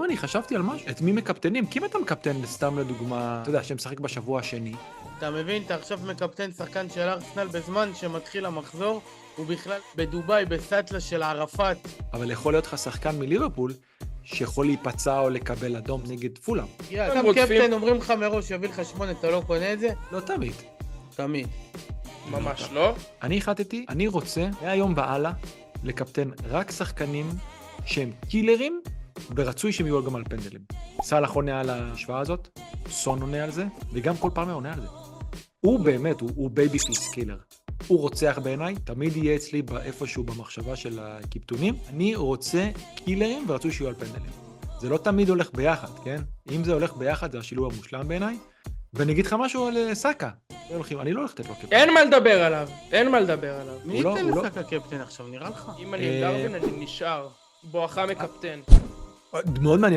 אני חשבתי על משהו, את מי מקפטנים? כי אם אתה מקפטן, סתם לדוגמה, אתה יודע, שמשחק בשבוע השני. אתה מבין, אתה עכשיו מקפטן שחקן של ארסנל בזמן שמתחיל המחזור, הוא בכלל בדובאי, בסטלה של ערפאת. אבל יכול להיות לך שחקן מליברפול, שיכול להיפצע או לקבל אדום נגד פולאם. אתה קפטן, אומרים לך מראש, יביא לך 8, אתה לא קונה את זה? לא תמיד. תמיד. ממש לא. אני החלטתי, אני רוצה מהיום והלאה לקפטן רק שחקנים שהם קילרים, ורצוי שהם יהיו גם על פנדלים. סלאח עונה על ההשוואה הזאת, סון עונה על זה, וגם כל פעם עונה על זה. הוא באמת, הוא בייבי פיס קילר. הוא רוצח בעיניי, תמיד יהיה אצלי איפשהו במחשבה של הקיפטונים. אני רוצה קילרים ורצוי שיהיו על פנדלים. זה לא תמיד הולך ביחד, כן? אם זה הולך ביחד, זה השילוב המושלם בעיניי. ואני אגיד לך משהו על סאקה. אני לא הולך לתת לו קפטן. אין מה לדבר עליו, אין מה לדבר עליו. מי הוא לא- ייתן הוא לא- לשחק קפטן עכשיו, נראה לך? אם אני עם דרווין, אני נשאר. בואכה מקפטן. מאוד מעניין